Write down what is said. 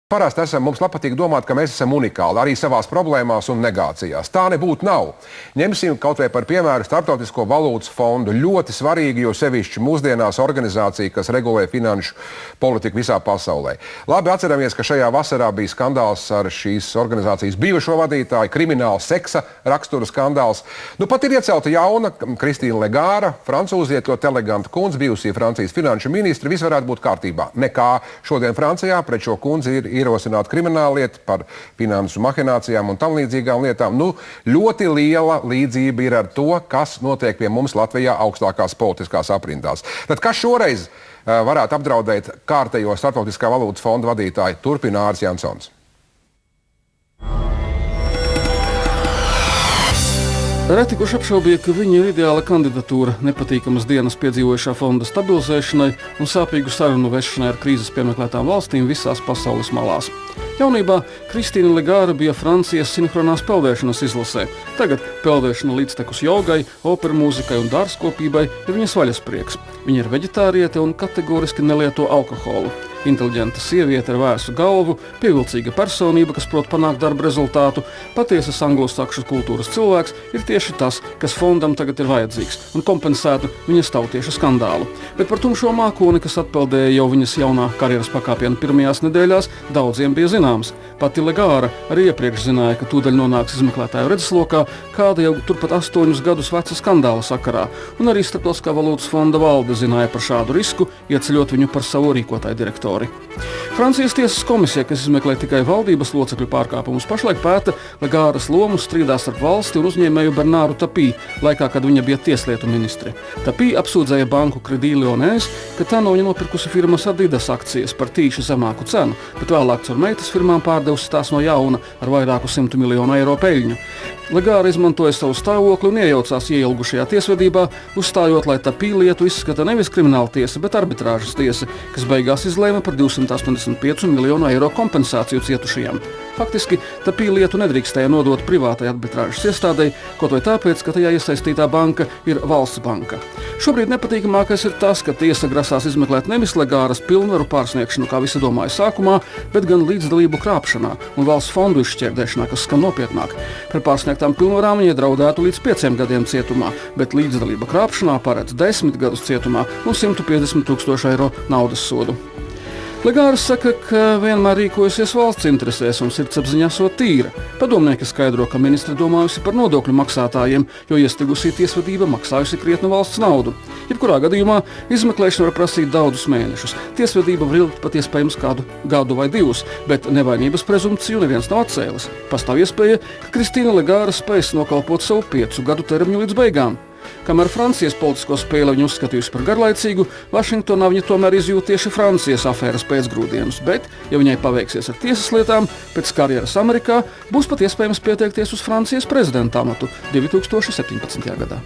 Parasti mums patīk domāt, ka mēs esam unikāli arī savās problēmās un negācijās. Tā nebūtu nav. Ņemsim kaut vai par piemēru Starptautisko valūtas fondu. Ļoti svarīgi, jo sevišķi mūsdienās organizācija, kas regulē finanšu politiku visā pasaulē. Labi atceramies, ka šajā vasarā bija skandāls ar šīs organizācijas bijušo vadītāju, krimināla seksa rakstura skandāls. Nu pat ir iecelta jauna Kristīna Legāra, francūziet, ļoti eleganta kundze, bijusī Francijas finanšu ministra. Viss varētu būt kārtībā. Nekā šodien Francijā pret šo kundzi ir ierosināt krimināllietu par finansu mahinācijām un tam līdzīgām lietām. Nu, ļoti liela līdzība ir ar to, kas notiek pie mums Latvijā augstākās politiskās aprindās. Tad kas šoreiz varētu apdraudēt kārtējo Starptautiskā valūtas fonda vadītāju? Turpina Āris Jansons. Reti kurš apšaubīja, ka viņa ir ideāla kandidatūra nepatīkamas dienas piedzīvojušā fonda stabilizēšanai un sāpīgu sarunu vešanai ar krīzes piemeklētām valstīm visās pasaules malās. Jaunībā Kristīna Legāra bija Francijas sinhronās peldēšanas izlasē. Tagad peldēšana līdztekus jogai, opera mūzikai un dārzkopībai ir viņas vaļasprieks. Viņa ir veģetāriete un kategoriski nelieto alkoholu. Inteliģenta sieviete ar vēsu galvu, pievilcīga personība, kas prot panākt darba rezultātu, patiesas anglosakšu kultūras cilvēks ir tieši tas, kas fondam tagad ir vajadzīgs un kompensētu viņas tautiešu skandālu. Bet par tumšo mākoni, kas atpeldēja jau viņas jaunā karjeras pakāpiena pirmajās nedēļās, daudziem bija zināms. Pati Legāra arī iepriekš zināja, ka tūdaļ nonāks izmeklētāju redzeslokā kāda jau turpat 8 gadus veca skandāla sakarā, un arī Starptautiskā valūtas fonda valde zināja par šādu risku, ieceļot viņu par savu rīkotāju direktoru. Francijas tiesas komisija, kas izmeklē tikai valdības locekļu pārkāpumus, pašlaik pēta Legāras lomu strīdā starp valsti un uzņēmēju Bernāru Tapī, laikā, kad viņa bija tieslietu ministre. Tapī apsūdzēja banku Credit Lyonnais, ka tā no viņa nopirkusi firmas Adidas akcijas par tīši zemāku cenu, bet vēlāk caur meitas firmām pārdevusi tās no jauna ar vairāku 100 miljonu eiro peļņu. Legāra izmantoja savu stāvokli un iejaucās ieilgušajā tiesvedībā, uzstājot, lai Tapī lietu izskata nevis krimināla tiesa, bet arbitrāžas tiesa, kas beigās izlēma par 285 miljonu eiro kompensāciju cietušajiem. Faktiski Tapī lietu nedrīkstēja nodot privātai arbitrāžas iestādei, kaut vai tāpēc, ka tajā iesaistītā banka ir valsts banka. Šobrīd nepatīkamākais ir tas, ka tiesa grasās izmeklēt nevis Legāras pilnvaru pārsniegšanu, kā visi domāja sākumā, bet gan līdzdalību krāpšanā un valsts fondu izšķērdēšanā, kas skan nopietnāk. Par pārsniegtām pilnvarām viņai draudētu līdz 5 gadiem cietumā, bet līdzdalība krāpšanā paredz 10 gadus cietumā un 150 000 eiro naudas sodu. Legāra saka, ka vienmēr rīkojusies valsts interesēs un sirdsapziņā esot tīra. Padomnieki skaidro, ka ministre domājusi par nodokļu maksātājiem, jo iestrigusī tiesvedība maksājusi krietnu valsts naudu. Jebkurā gadījumā izmeklēšana var prasīt daudzus mēnešus. Tiesvedība var ilgt pat iespējams kādu gadu vai 2, bet nevainības prezumpciju neviens nav atcēlis. Pastāv iespēja, ka Kristīna Legāra spēs nokalpot savu 5 gadu termiņu līdz beigām. Kamēr Francijas politisko spēli viņa uzskatījusi par garlaicīgu, Vašingtonā viņa tomēr izjūt tieši Francijas afēras pēcgrūdienus, bet, ja viņai paveiksies ar tiesas lietām, pēc karjeras Amerikā būs pat iespējams pieteikties uz Francijas prezidenta amatu 2017. gadā.